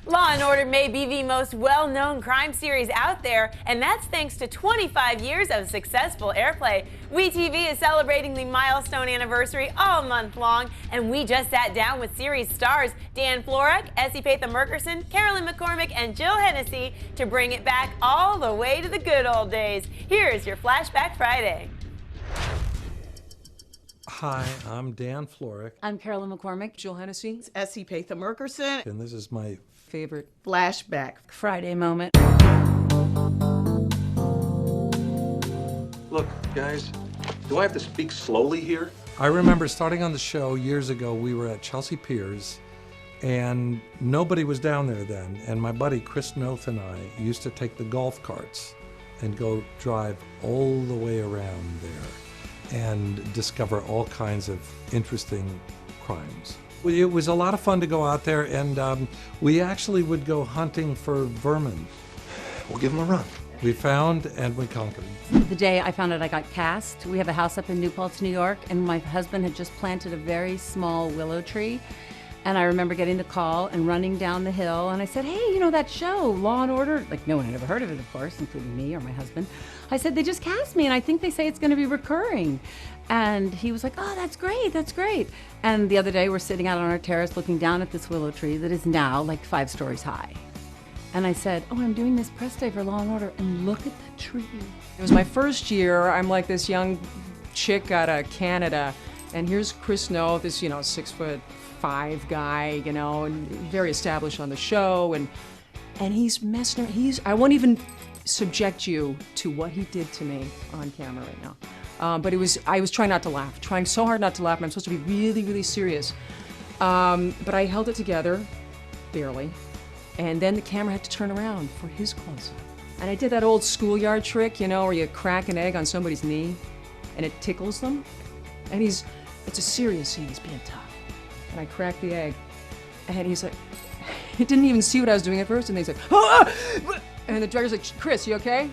Law & Order may be the most well-known crime series out there, and that's thanks to 25 years of successful airplay. WeTV is celebrating the milestone anniversary all month long, and we just sat down with series stars Dann, Florek, Epatha, Merkerson, Carolyn, McCormick, and Hennessy to bring it back all the way to the good old days. Here's your Flashback Friday. Hi, I'm Dann Florek. I'm Carolyn McCormick. Hennessy. Epatha Merkerson. And this is my favorite Flashback Friday moment. Look, guys, do I have to speak slowly here? I remember starting on the show years ago, we were at Chelsea Piers, and nobody was down there then. And my buddy Chris Noth and I used to take the golf carts and go drive all the way around there and discover all kinds of interesting crimes. It was a lot of fun to go out there, and we actually would go hunting for vermin. We'll give them a run. We found and we conquered. The day I found out I got cast, we have a house up in New Paltz, New York, and my husband had just planted a very small willow tree. And I remember getting the call and running down the hill, and I said, hey, you know that show, Law & Order? Like, no one had ever heard of it, of course, including me or my husband. I said, they just cast me, and I think they say it's going to be recurring. And he was like, oh, that's great, that's great. And the other day, we're sitting out on our terrace looking down at this willow tree that is now like 5 stories high. And I said, oh, I'm doing this press day for Law & Order, and look at the tree. It was my first year. I'm like this young chick out of Canada, and here's Chris Noth, this, 6'5" guy, and very established on the show, and he's messing around. I won't even subject you to what he did to me on camera right now. But I was trying not to laugh, trying so hard not to laugh, and I'm supposed to be really, really serious. But I held it together, barely, and then the camera had to turn around for his close-up. And I did that old schoolyard trick, where you crack an egg on somebody's knee, and it tickles them. And it's a serious scene, he's being tough. And I cracked the egg, and he's like, he didn't even see what I was doing at first, and he's like, ah! And the director's like, Chris, you okay?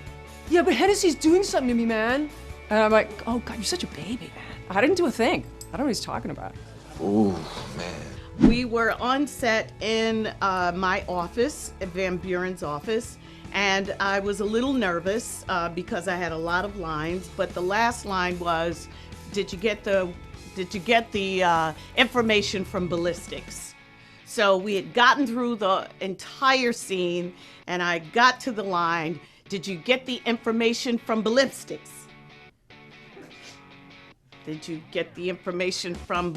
Yeah, but Hennessy's doing something to me, man. And I'm like, oh God, you're such a baby, man. I didn't do a thing. I don't know what he's talking about. Ooh, man. We were on set in my office, at Van Buren's office, and I was a little nervous because I had a lot of lines, but the last line was, did you get the information from ballistics? So we had gotten through the entire scene, and I got to the line, did you get the information from ballistics? Did you get the information from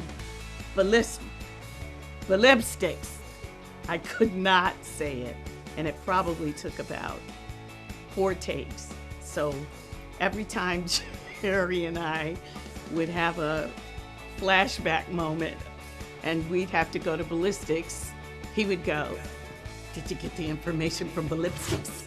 ballistics? I could not say it, and it probably took about 4 takes. So every time Jerry and I would have a flashback moment and we'd have to go to ballistics, he would go, did you get the information from ballistics?